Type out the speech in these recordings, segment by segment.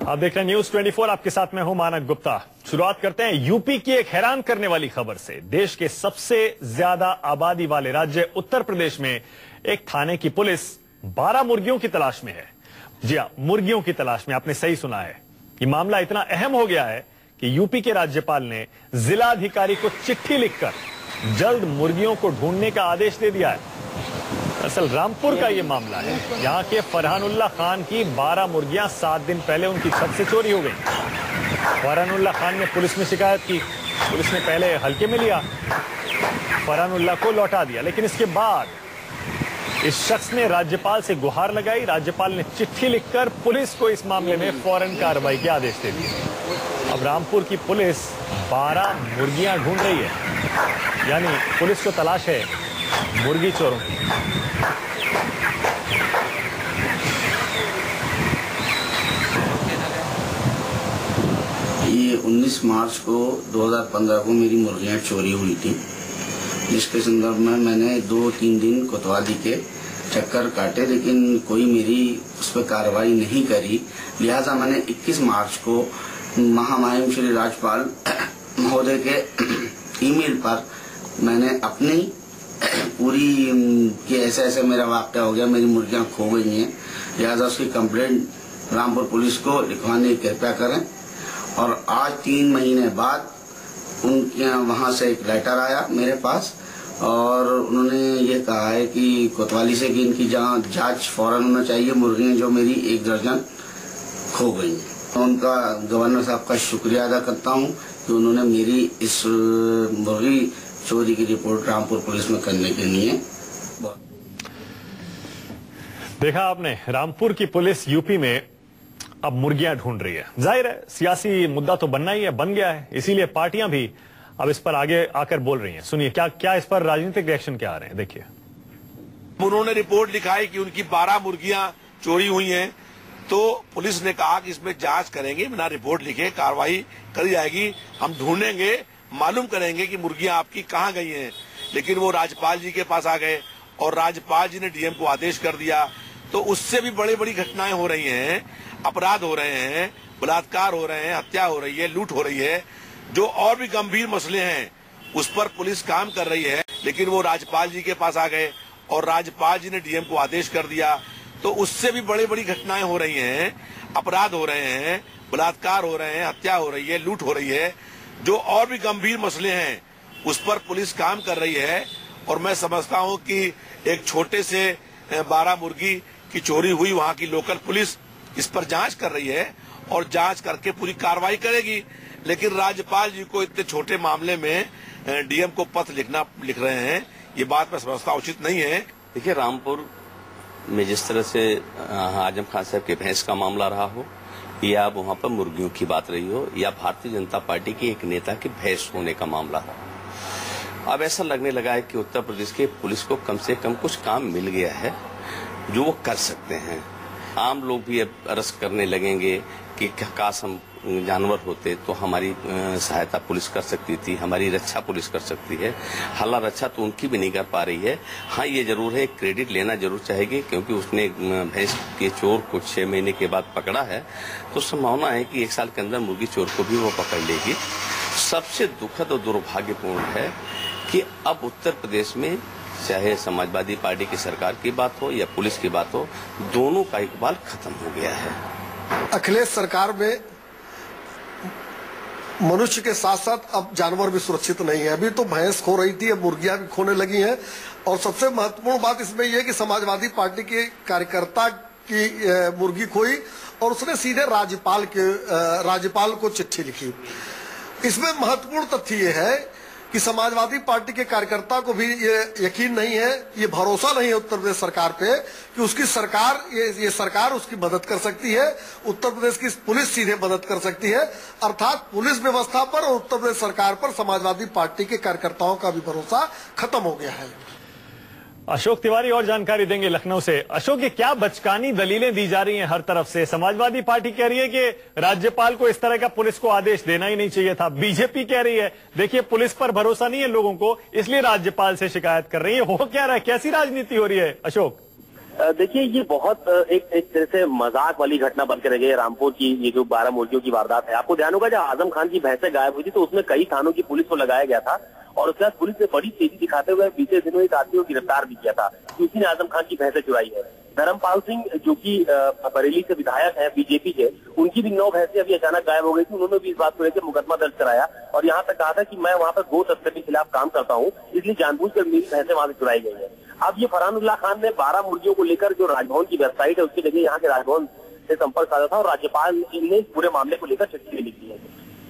आप देख रहे हैं न्यूज 24, आपके साथ मैं हूं मानक गुप्ता। शुरुआत करते हैं यूपी की एक हैरान करने वाली खबर से। देश के सबसे ज्यादा आबादी वाले राज्य उत्तर प्रदेश में एक थाने की पुलिस 12 मुर्गियों की तलाश में है। जी हां, मुर्गियों की तलाश में, आपने सही सुना है। ये मामला इतना अहम हो गया है कि यूपी के राज्यपाल ने जिलाधिकारी को चिट्ठी लिखकर जल्द मुर्गियों को ढूंढने का आदेश दे दिया है। असल रामपुर का ये मामला है। यहाँ के फरहानुल्लाह खान की 12 मुर्गियां 7 दिन पहले उनकी छत से चोरी हो गई। फरहानुल्लाह खान ने पुलिस में शिकायत की। पुलिस ने पहले हल्के में लिया, फरहानुल्लाह को लौटा दिया, लेकिन इसके बाद इस शख्स ने राज्यपाल से गुहार लगाई। राज्यपाल ने चिट्ठी लिखकर पुलिस को इस मामले में फौरन कार्रवाई के आदेश दे दिए। अब रामपुर की पुलिस 12 मुर्गियां ढूंढ रही है, यानी पुलिस को तलाश है मुर्गी चोरों की। ये 19 मार्च को 2015 को मेरी मुर्गियां चोरी हुई थी, जिसके संदर्भ में मैंने 2-3 दिन कोतवाली के चक्कर काटे, लेकिन कोई मेरी उस पर कार्रवाई नहीं करी। लिहाजा मैंने 21 मार्च को महामहिम श्री राज्यपाल महोदय के ईमेल पर मैंने अपनी पूरी कि ऐसे ऐसे मेरा वाक़या हो गया, मेरी मुर्गियां खो गई हैं, लिहाजा उसकी कंप्लेंट रामपुर पुलिस को लिखवाने की कृपया करें। और आज 3 महीने बाद उनके वहां से एक लेटर आया मेरे पास, और उन्होंने ये कहा है कि कोतवाली से कि इनकी जांच फौरन होना चाहिए, मुर्गियां जो मेरी 1 दर्जन खो गई हैं। तो उनका गवर्नर साहब का शुक्रिया अदा करता हूँ कि उन्होंने मेरी इस मुर्गी चोरी की रिपोर्ट रामपुर पुलिस में करने के लिए। देखा आपने, रामपुर की पुलिस यूपी में अब मुर्गियां ढूंढ रही है। जाहिर है सियासी मुद्दा तो बनना ही है, बन गया है, इसीलिए पार्टियां भी अब इस पर आगे आकर बोल रही हैं। सुनिए क्या इस पर राजनीतिक रिएक्शन क्या आ रहे हैं, देखिए। उन्होंने रिपोर्ट लिखाई कि उनकी 12 मुर्गियां चोरी हुई हैं, तो पुलिस ने कहा कि इसमें जांच करेंगे, बिना रिपोर्ट लिखे कार्रवाई करी जाएगी, हम ढूंढेंगे, मालूम करेंगे कि मुर्गियां आपकी कहां गई हैं। लेकिन वो राज्यपाल जी के पास आ गए और राज्यपाल जी ने डीएम को आदेश कर दिया। तो उससे भी बड़ी बड़ी घटनाएं हो रही हैं, अपराध हो रहे हैं, बलात्कार हो रहे हैं, हत्या हो रही है, लूट हो रही है, जो और भी गंभीर मसले हैं उस पर पुलिस काम कर रही है। लेकिन वो राज्यपाल जी के पास आ गए और राज्यपाल जी ने डीएम को आदेश कर दिया। तो उससे भी बड़ी बड़ी घटनाएं हो रही हैं, अपराध हो रहे हैं, बलात्कार हो रहे हैं, हत्या हो रही है, लूट हो रही है, जो और भी गंभीर मसले हैं उस पर पुलिस काम कर रही है। और मैं समझता हूं कि एक छोटे से 12 मुर्गी की चोरी हुई, वहां की लोकल पुलिस इस पर जांच कर रही है और जांच करके पूरी कार्रवाई करेगी। लेकिन राज्यपाल जी को इतने छोटे मामले में डीएम को पत्र लिख रहे हैं, ये बात मैं समझता उचित नहीं है। देखिए, रामपुर में जिस तरह से आजम खान साहब के भैंस का मामला रहा हो, या वहां पर मुर्गियों की बात रही हो, या भारतीय जनता पार्टी के एक नेता के भैंस होने का मामला रहा, अब ऐसा लगने लगा है कि उत्तर प्रदेश के पुलिस को कम से कम कुछ काम मिल गया है जो वो कर सकते हैं। आम लोग भी अब अरज करने लगेंगे कि काश हम जानवर होते तो हमारी सहायता पुलिस कर सकती थी, हमारी रक्षा पुलिस कर सकती है। हालांकि रक्षा तो उनकी भी नहीं कर पा रही है। हाँ, ये जरूर है, क्रेडिट लेना जरूर चाहेगी, क्योंकि उसने भैंस के चोर को 6 महीने के बाद पकड़ा है, तो संभावना है कि 1 साल के अंदर मुर्गी चोर को भी वो पकड़ लेगी। सबसे दुखद और दुर्भाग्यपूर्ण है कि अब उत्तर प्रदेश में चाहे समाजवादी पार्टी की सरकार की बात हो या पुलिस की बात हो, दोनों का इकबाल खत्म हो गया है। अखिलेश सरकार में मनुष्य के साथ साथ अब जानवर भी सुरक्षित नहीं है। अभी तो भैंस खो रही थी, अब मुर्गियां भी खोने लगी हैं। और सबसे महत्वपूर्ण बात इसमें यह है कि समाजवादी पार्टी के कार्यकर्ता की मुर्गी खोई और उसने सीधे राज्यपाल को चिट्ठी लिखी। इसमें महत्वपूर्ण तथ्य यह है कि समाजवादी पार्टी के कार्यकर्ता को भी ये यकीन नहीं है, ये भरोसा नहीं है उत्तर प्रदेश सरकार पे कि उसकी सरकार ये सरकार उसकी मदद कर सकती है, उत्तर प्रदेश की पुलिस सीधे मदद कर सकती है। अर्थात पुलिस व्यवस्था पर और उत्तर प्रदेश सरकार पर समाजवादी पार्टी के कार्यकर्ताओं का भी भरोसा खत्म हो गया है। अशोक तिवारी और जानकारी देंगे लखनऊ से। अशोक, ये क्या बचकानी दलीलें दी जा रही हैं हर तरफ से? समाजवादी पार्टी कह रही है कि राज्यपाल को इस तरह का पुलिस को आदेश देना ही नहीं चाहिए था। बीजेपी कह रही है देखिए पुलिस पर भरोसा नहीं है लोगों को, इसलिए राज्यपाल से शिकायत कर रही है। हो क्या रहा है, कैसी राजनीति हो रही है अशोक? देखिए, ये बहुत एक तरह से मजाक वाली घटना बनकर रह गई है रामपुर की। ये जो 12 मुर्गियों की वारदात है, आपको ध्यान होगा जब आजम खान की भैंसें गायब हुई थी तो उसमें कई थानों की पुलिस को लगाया गया था और उसके बाद पुलिस ने बड़ी तेजी दिखाते हुए बीते दिनों एक आदमी को गिरफ्तार भी किया था कि उसी ने आजम खान की भैंसें चुराई है। धर्मपाल सिंह जो कि बरेली से विधायक है बीजेपी के, उनकी भी 9 भैंसें अभी अचानक गायब हो गई थी। उन्होंने भी इस बात को लेकर मुकदमा दर्ज कराया और यहाँ तक कहा था कि मैं वहाँ पर गो तस्करी के खिलाफ काम करता हूँ, इसलिए जानबूझकर मेरी भैंसें वहां से चुराई गई है। अब ये फरहानुल्लाह खान ने 12 मुर्गियों को लेकर जो राजभवन की वेबसाइट है उसके जरिए यहाँ के राजभवन से संपर्क साधा था और राज्यपाल ने इस पूरे मामले को लेकर चिट्ठी लिखी है।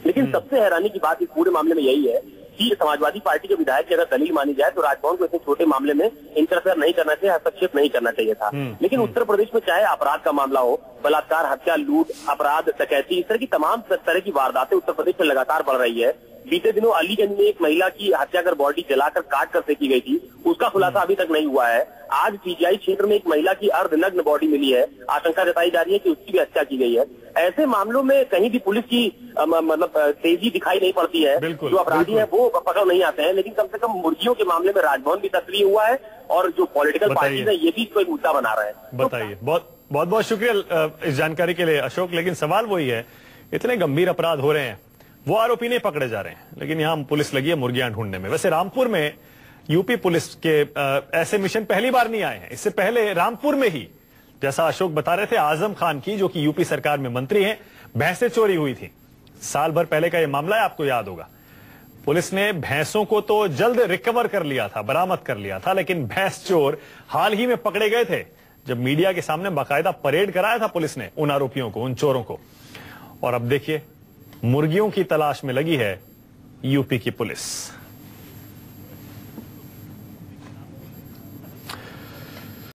लेकिन सबसे हैरानी की बात इस पूरे मामले में यही है कि समाजवादी पार्टी के विधायक की अगर दलील मानी जाए तो राजभवन को इतने छोटे मामले में इंटरफेयर नहीं करना चाहिए, हस्तक्षेप नहीं करना चाहिए था। लेकिन उत्तर प्रदेश में चाहे अपराध का मामला हो, बलात्कार, हत्या, लूट, अपराध, डकैती, इस तरह की तमाम तरह की वारदातें उत्तर प्रदेश में लगातार बढ़ रही है। बीते दिनों अलीगंज में एक महिला की हत्या कर बॉडी जलाकर काट कर फेंकी गई थी, उसका खुलासा अभी तक नहीं हुआ है। आज पीजीआई क्षेत्र में एक महिला की अर्धनग्न बॉडी मिली है, आशंका जताई जा रही है कि उसकी भी हत्या की गई है। ऐसे मामलों में कहीं भी पुलिस की मतलब तेजी दिखाई नहीं पड़ती है। जो अपराधी है वो पकड़ नहीं आते हैं, लेकिन कम से कम मुर्गियों के मामले में राजभवन भी सक्रिय हुआ है और जो पॉलिटिकल पार्टी है ये भी इसको एक मुद्दा बना रहे हैं। बताइए, बहुत शुक्रिया इस जानकारी के लिए अशोक। लेकिन सवाल वही है, इतने गंभीर अपराध हो रहे हैं, वो आरोपी नहीं पकड़े जा रहे हैं, लेकिन यहां पुलिस लगी है मुर्गियां ढूंढने में। वैसे रामपुर में यूपी पुलिस के ऐसे मिशन पहली बार नहीं आए हैं। इससे पहले रामपुर में ही, जैसा अशोक बता रहे थे, आजम खान की, जो कि यूपी सरकार में मंत्री हैं, भैंसें चोरी हुई थी। साल भर पहले का यह मामला है, आपको याद होगा। पुलिस ने भैंसों को तो जल्द रिकवर कर लिया था, बरामद कर लिया था, लेकिन भैंस चोर हाल ही में पकड़े गए थे, जब मीडिया के सामने बाकायदा परेड कराया था पुलिस ने उन आरोपियों को, उन चोरों को। और अब देखिए, मुर्गियों की तलाश में लगी है यूपी की पुलिस।